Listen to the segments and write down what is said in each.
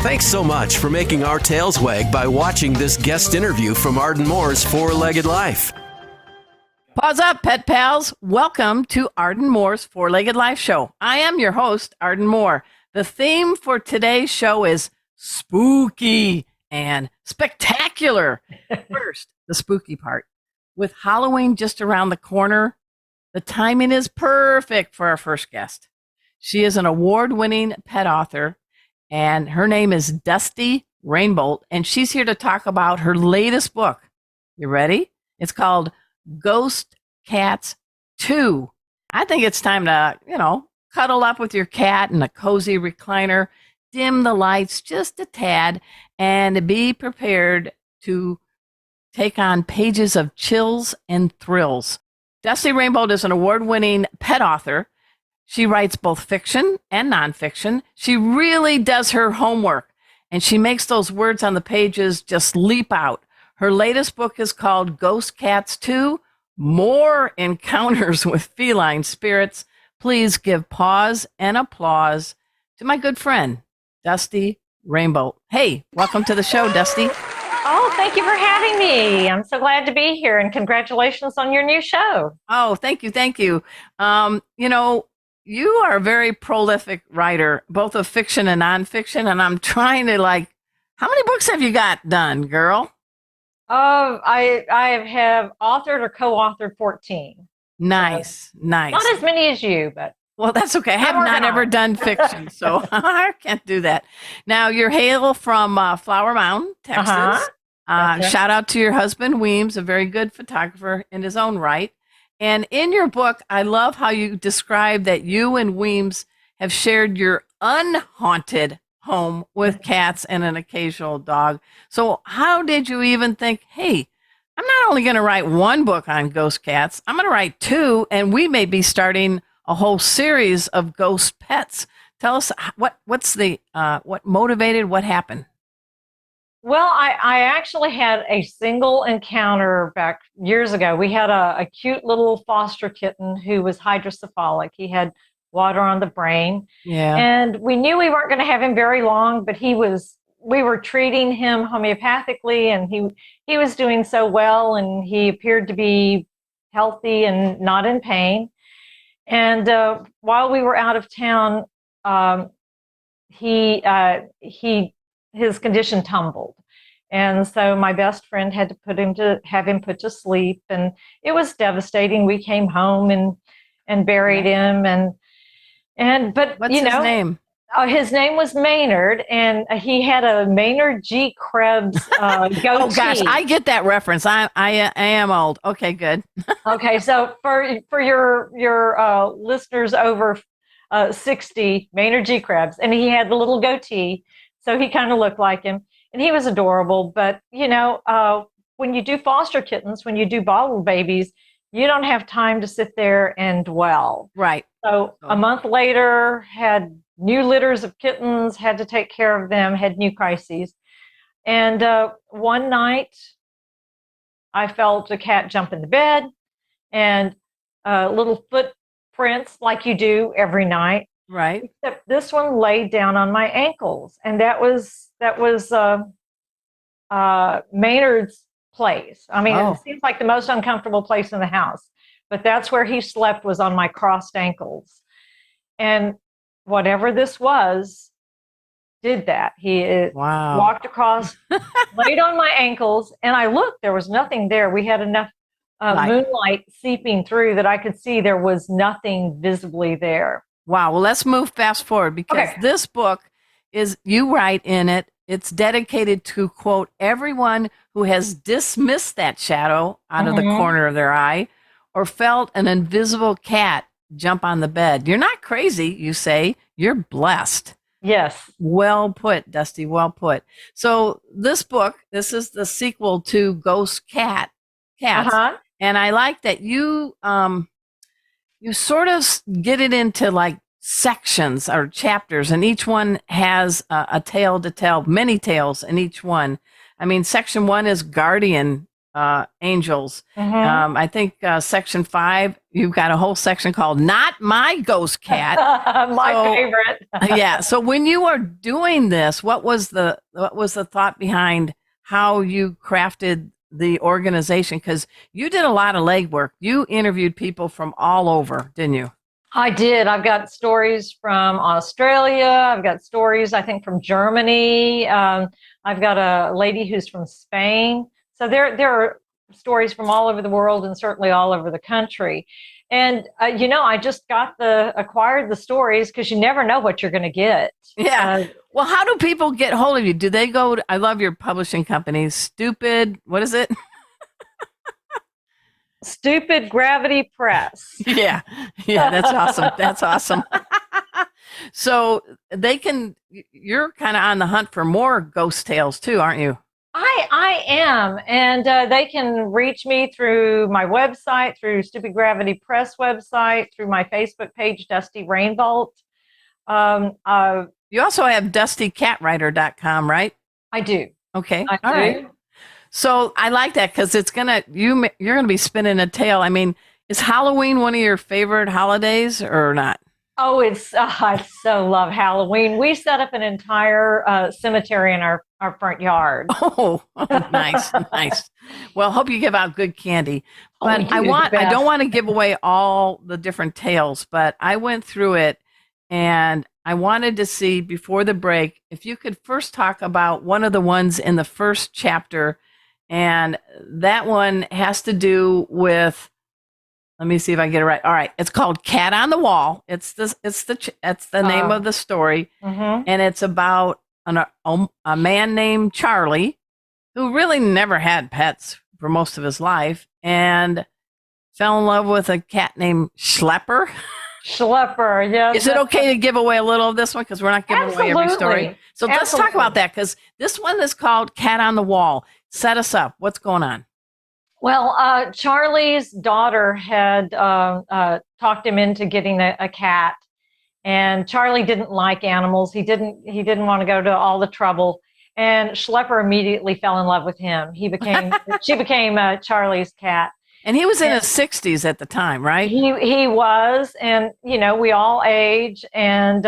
Thanks so much for making our tails wag by watching this guest interview from Arden Moore's Four-Legged Life. Pause up, pet pals. Welcome to Arden Moore's Four-Legged Life show. I am your host, Arden Moore. The theme for today's show is spooky and spectacular. First, the spooky part. With Halloween just around the corner, the timing is perfect for our first guest. She is an award-winning pet author, and her name is Dusty Rainbolt, and she's here to talk about her latest book. You ready? It's called Ghost Cats 2. I think it's time to, cuddle up with your cat in a cozy recliner, dim the lights just a tad, and be prepared to take on pages of chills and thrills. Dusty Rainbolt is an award-winning pet author. She writes both fiction and nonfiction. She really does her homework, and she makes those words on the pages just leap out. Her latest book is called Ghost Cats 2, More Encounters with Feline Spirits. Please give pause and applause to my good friend, Dusty Rainbolt. Hey, welcome to the show, Dusty. Oh, thank you for having me. I'm so glad to be here, and congratulations on your new show. Oh, thank you. Thank you. You are a very prolific writer, both of fiction and nonfiction, and I'm trying to how many books have you got done, girl? I have authored or co-authored 14. Nice. Not as many as you, but. Well, that's okay. I have not ever done fiction, so I can't do that. Now, you're hail from Flower Mound, Texas. Shout out to your husband, Weems, a very good photographer in his own right. And in your book, I love how you describe that you and Weems have shared your unhaunted home with cats and an occasional dog. So how did you even think, hey, I'm not only going to write one book on ghost cats, I'm going to write two, and we may be starting a whole series of ghost pets. Tell us what motivated, what happened? Well, I actually had a single encounter back years ago. We had a cute little foster kitten who was hydrocephalic. He had water on the brain. Yeah. And we knew we weren't going to have him very long, but we were treating him homeopathically, and he was doing so well, and he appeared to be healthy and not in pain. And while we were out of town, his condition tumbled. And so my best friend had to have him put to sleep, and it was devastating. We came home and buried him, but what's his name? His name was Maynard, and he had a Maynard G. Krebs goatee. Oh gosh, I get that reference. I am old. Okay, good. Okay, so for your listeners over 60, Maynard G. Krebs, and he had the little goatee, so he kind of looked like him, and he was adorable. But when you do foster kittens, when you do bottle babies, you don't have time to sit there and dwell. Right. So a month later, had new litters of kittens, had to take care of them, had new crises. And one night, I felt a cat jump in the bed, and little footprints like you do every night. Right. Except this one laid down on my ankles, and that was Maynard's place. I mean, It seems like the most uncomfortable place in the house, but that's where he slept, was on my crossed ankles. And whatever this was, did that. He walked across, laid on my ankles, and I looked. There was nothing there. We had enough moonlight seeping through that I could see there was nothing visibly there. Wow. Well, let's move fast forward, because this book you write in it, it's dedicated to, quote, everyone who has dismissed that shadow out of the corner of their eye or felt an invisible cat jump on the bed. You're not crazy, you say. You're blessed. Yes. Well put, Dusty. Well put. So this book, this is the sequel to Ghost Cats. And I like that you sort of get it into like sections or chapters, and each one has a tale to tell, many tales in each one. I mean, section 1 is Guardian angels. Mhm. I think section 5, you've got a whole section called "Not My Ghost Cat." My So, favorite. yeah. So when you were doing this, what was the thought behind how you crafted the organization? Because you did a lot of legwork. You interviewed people from all over, didn't you? I did. I've got stories from Australia. I've got stories, I think, from Germany. I've got a lady who's from Spain. So there are stories from all over the world and certainly all over the country. And I just acquired the stories because you never know what you're going to get. Yeah. Well, how do people get hold of you? Do they go to, I love your publishing company, Stupid, what is it? Stupid Gravity Press. Yeah. Yeah, that's awesome. That's awesome. So you're kind of on the hunt for more ghost tales too, aren't you? I am, and they can reach me through my website, through Stupid Gravity Press website, through my Facebook page, Dusty Rainbolt. Um, uh, You also have dustycatwriter.com, right? I do. Okay. I All right. do. So I like that because you're gonna be spinning a tale. I mean, is Halloween one of your favorite holidays or not? Oh, I so love Halloween. We set up an entire cemetery in our front yard. Oh, nice, nice. Well, hope you give out good candy. Oh, we But I do the don't best. want to give away all the different tales, but I went through it and I wanted to see before the break if you could first talk about one of the ones in the first chapter. And that one has to do with, let me see if I get it right. All right. It's called Cat on the Wall. It's the name of the story. Mhm. And it's about a man named Charlie who really never had pets for most of his life and fell in love with a cat named Schlepper. Schlepper, yes. Is it okay to give away a little of this one? Because we're not giving away every story. Absolutely. So let's talk about that because this one is called Cat on the Wall. Set us up. What's going on? Well, Charlie's daughter had talked him into getting a cat, and Charlie didn't like animals. He didn't want to go to all the trouble. And Schlepper immediately fell in love with him. She became Charlie's cat. And he was in And his 60s at the time, right? he was, and we all age, and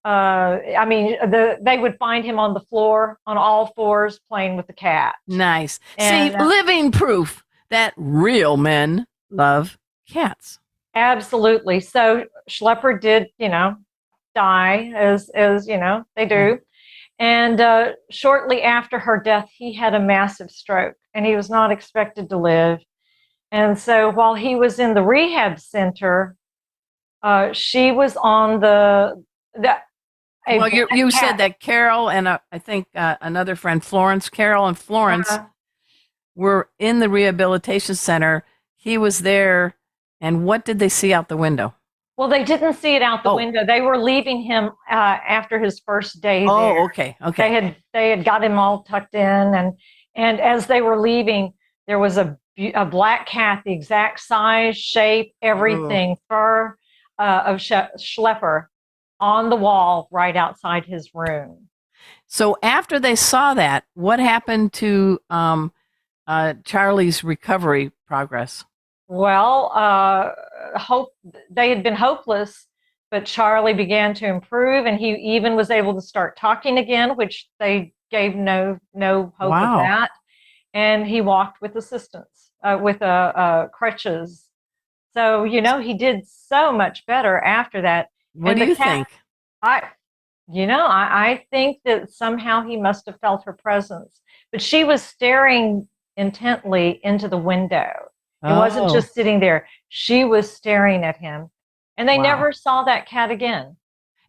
I mean, they would find him on the floor on all fours playing with the cat. Nice. And See, living proof that real men love cats. absolutely. So Schlepper did, die as they do. And shortly after her death, he had a massive stroke, and he was not expected to live. And so while he was in the rehab center, she was on the Well, you said that Carol and I think another friend, Florence, Carol and Florence were in the rehabilitation center. He was there, and what did they see out the window? Well, they didn't see it out the window. They were leaving him after his first day there. Oh, okay. They had got him all tucked in, and as they were leaving, there was a black cat, the exact size, shape, everything, fur of Schlepper on the wall right outside his room. So after they saw that, what happened to Charlie's recovery progress? Well, they had been hopeless, but Charlie began to improve, and he even was able to start talking again, which they gave no hope of that. And he walked with assistance, with crutches. So he did so much better after that. What do you think? I think that somehow he must have felt her presence, but she was staring intently into the window. It wasn't just sitting there. She was staring at him. And they never saw that cat again.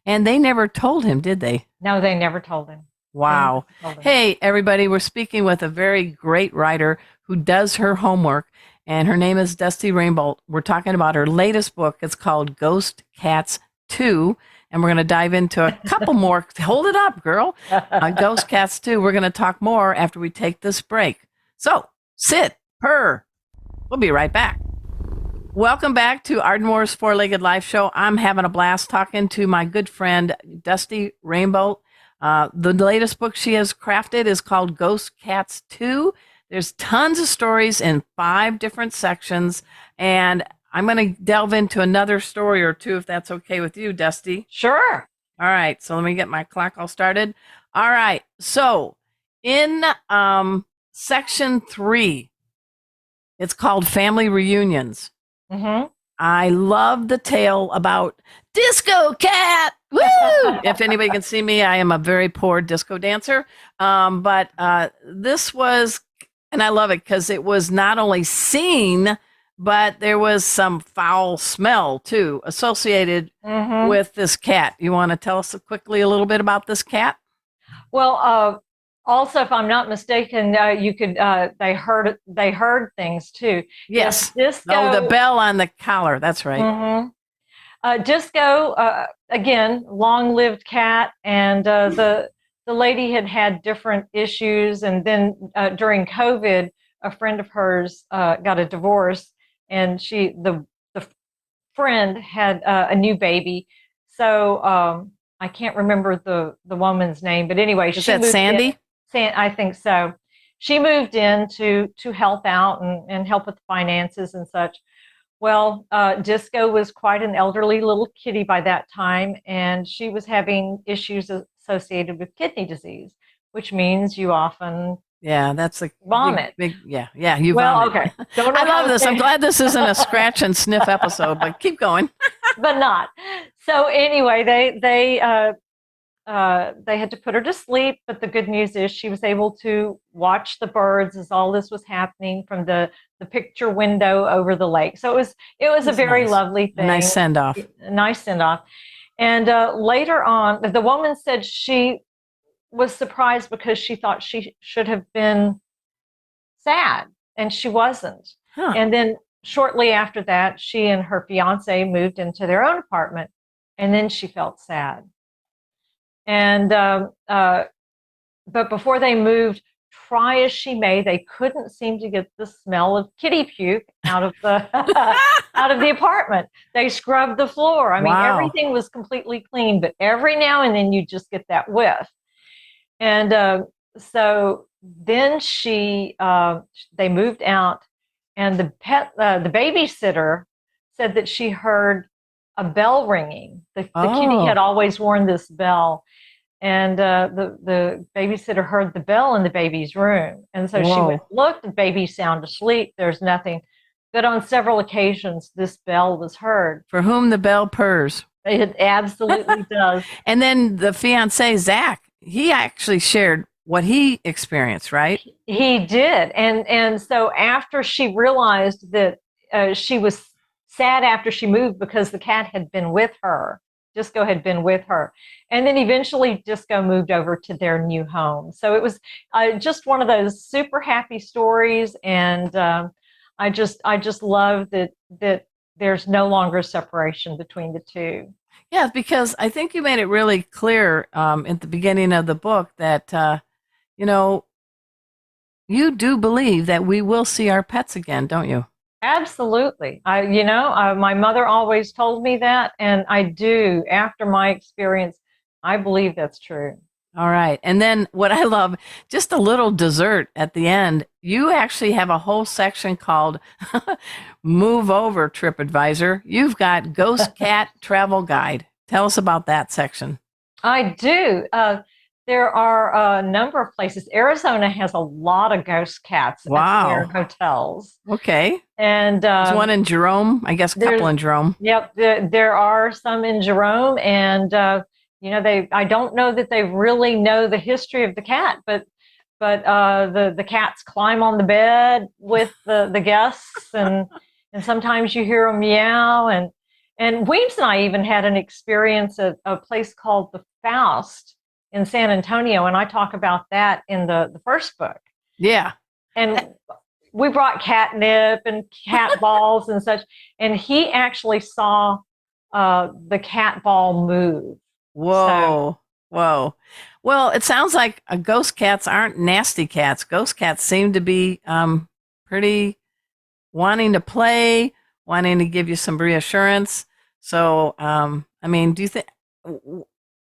And they never told him, did they? No, they never told him. Wow. Hey, everybody, we're speaking with a very great writer who does her homework, and her name is Dusty Rainbolt. We're talking about her latest book. It's called Ghost Cats 2, and we're going to dive into a couple more. Hold it up, girl. On Ghost Cats 2, we're going to talk more after we take this break. So sit, purr. We'll be right back. Welcome back to Ardmore's Four-Legged Life Show. I'm having a blast talking to my good friend, Dusty Rainbolt. The latest book she has crafted is called Ghost Cats 2. There's tons of stories in 5 different sections, and I'm going to delve into another story or two if that's okay with you, Dusty. Sure. All right, so let me get my clock all started. All right, so in section 3, it's called Family Reunions. Mm-hmm. I love the tale about Disco Cat. Woo! If anybody can see me, I am a very poor disco dancer. But this was, and I love it because it was not only seen, but there was some foul smell too associated with this cat. You want to tell us quickly a little bit about this cat? Well, also, if I'm not mistaken, you could they heard things too. Yes. Disco. Oh, the bell on the collar. That's right. Disco, again, long-lived cat, and the lady had different issues, and then during COVID, a friend of hers got a divorce, and the friend had a new baby. So I can't remember the woman's name, but anyway, is that Sandy? I think so. She moved in to help out and help with the finances and such. Well, Disco was quite an elderly little kitty by that time, and she was having issues associated with kidney disease, which means you often that's a vomit. You vomit. Okay. Don't know I love this. I'm glad this isn't a scratch and sniff episode, but keep going. But not. So anyway, they had to put her to sleep, but the good news is she was able to watch the birds as all this was happening from the picture window over the lake. So it was a very lovely thing. A nice send off. And later on, the woman said she was surprised because she thought she should have been sad, and she wasn't. Huh. And then shortly after that, she and her fiance moved into their own apartment, and then she felt sad. And but before they moved, try as she may, they couldn't seem to get the smell of kitty puke out of the out of the apartment. They scrubbed the floor. I mean, everything was completely clean, but every now and then you just get that whiff. And so then they moved out, and the babysitter said that she heard a bell ringing. The kitty had always worn this bell. And the babysitter heard the bell in the baby's room. And so she went, look, the baby's sound asleep. There's nothing. But on several occasions, this bell was heard. For whom the bell purrs. It absolutely does. And then the fiancé, Zach, he actually shared what he experienced, right? He did. And so after she realized that she was sad after she moved because the cat had been with her, Disco had been with her. And then eventually Disco moved over to their new home. So it was just one of those super happy stories. And I just love that there's no longer separation between the two. Yeah, because I think you made it really clear at the beginning of the book that, you do believe that we will see our pets again, don't you? Absolutely. My mother always told me that, and I do. After my experience, I believe that's true. All right. And then what I love, just a little dessert at the end, you actually have a whole section called Move Over TripAdvisor. You've got Ghost Cat Travel Guide. Tell us about that section. I do. There are a number of places. Arizona has a lot of ghost cats at their hotels. Okay. And there's one in Jerome, I guess a couple in Jerome. Yep. There are some in Jerome. And, I don't know that they really know the history of the cat, but the cats climb on the bed with the guests, and sometimes you hear them meow. And Weems and I even had an experience at a place called the Faust in San Antonio, and I talk about that in the first book. Yeah. And we brought catnip and cat balls and such, and he actually saw the cat ball move. Whoa. Whoa. Well, it sounds like ghost cats aren't nasty cats. Ghost cats seem to be pretty wanting to play, wanting to give you some reassurance. So, do you think...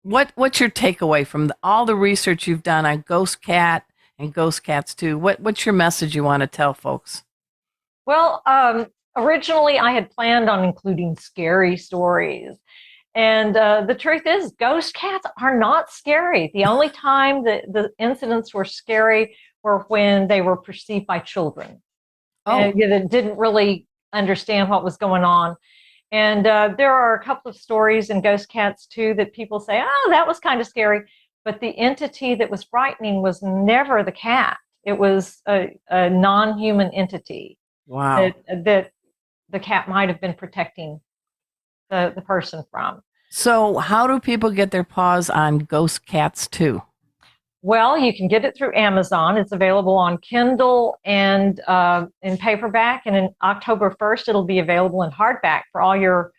What's your takeaway from all the research you've done on ghost cat and ghost cats too. What's your message you want to tell folks? Well, originally I had planned on including scary stories. And the truth is, ghost cats are not scary. The only time that the incidents were scary were when they were perceived by children. And that didn't really understand what was going on. And there are a couple of stories in ghost cats too that people say, oh, that was kind of scary. But the entity that was frightening was never the cat. It was a non-human entity. Wow. That the cat might have been protecting the person from. So how do people get their paws on Ghost Cats 2? Well, you can get it through Amazon. It's available on Kindle and in paperback. And in October 1st, it'll be available in hardback for all your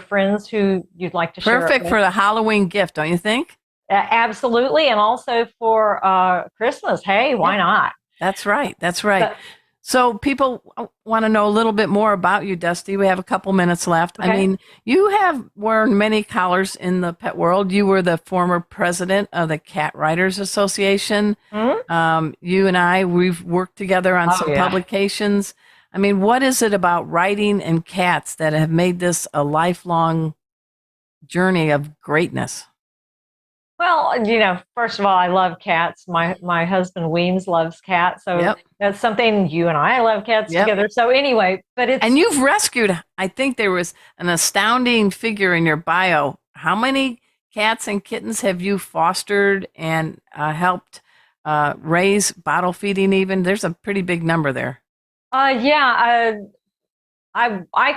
friends who you'd like to share it with. Perfect for the Halloween gift, don't you think? Absolutely. And also for Christmas. Hey, why not? That's right. That's right. So people want to know a little bit more about you, Dusty. We have a couple minutes left. Okay. I mean, you have worn many collars in the pet world. You were the former president of the Cat Writers Association. Mm-hmm. You and I, we've worked together on some publications. I mean, what is it about writing and cats that have made this a lifelong journey of greatness? Well, you know, first of all, I love cats. My husband Weems loves cats, so that's something. You and I love cats together. So anyway, but it's and you've rescued. I think there was an astounding figure in your bio. How many cats and kittens have you fostered and helped raise, bottle feeding? Even there's a pretty big number there. I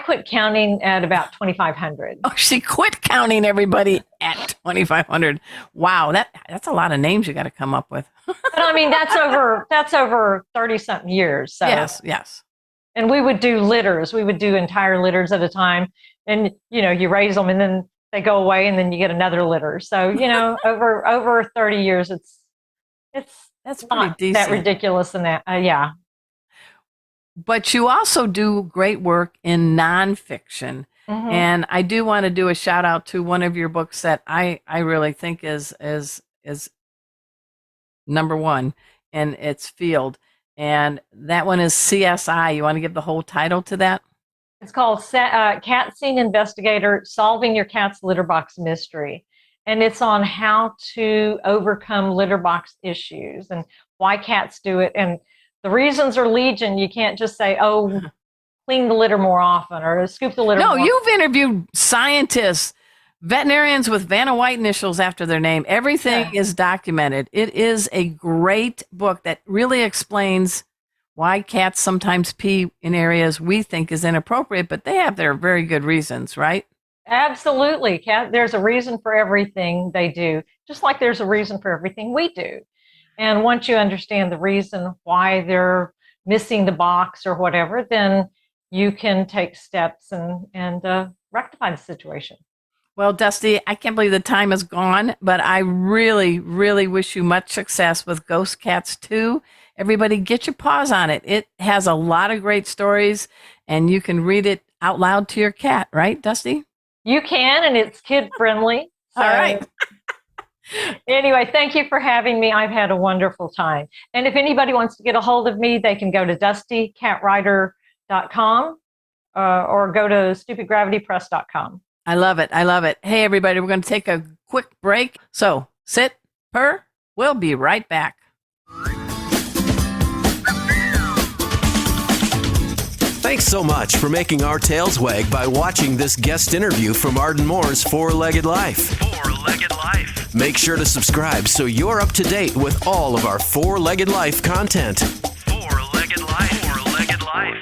quit counting at about 2,500. Oh, she quit counting everybody at 2,500. Wow, that's a lot of names you got to come up with. But I mean, that's over 30-something years. So. Yes. And we would do litters. We would do entire litters at a time. And, you know, you raise them and then they go away and then you get another litter. So, you know, over 30 years, that's pretty decent. That ridiculous and that, yeah. But you also do great work in nonfiction. Mm-hmm. And I do want to do a shout out to one of your books that I really think is number one in its field. And that one is CSI. You want to give the whole title to that? It's called Cat Scene Investigator, Solving Your Cat's Litter Box Mystery. And it's on how to overcome litter box issues and why cats do it. And the reasons are legion. You can't just say, oh, clean the litter more often or scoop the litter more often. You've interviewed scientists, veterinarians with Vanna White initials after their name. Everything is documented. It is a great book that really explains why cats sometimes pee in areas we think is inappropriate, but they have their very good reasons, right? Absolutely. There's a reason for everything they do, just like there's a reason for everything we do. And once you understand the reason why they're missing the box or whatever, then you can take steps and rectify the situation. Well, Dusty, I can't believe the time is gone, but I really, really wish you much success with Ghost Cats 2. Everybody get your paws on it. It has a lot of great stories, and you can read it out loud to your cat, right, Dusty? You can, and it's kid-friendly. So. All right. Anyway, thank you for having me. I've had a wonderful time. And if anybody wants to get a hold of me, they can go to dustycatwriter.com or go to stupidgravitypress.com. I love it. I love it. Hey, everybody, we're going to take a quick break. So sit, purr. We'll be right back. Thanks so much for making our tails wag by watching this guest interview from Arden Moore's Four-Legged Life. Four-Legged Life. Make sure to subscribe so you're up to date with all of our Four-Legged Life content. Four-Legged Life. Four-Legged Life.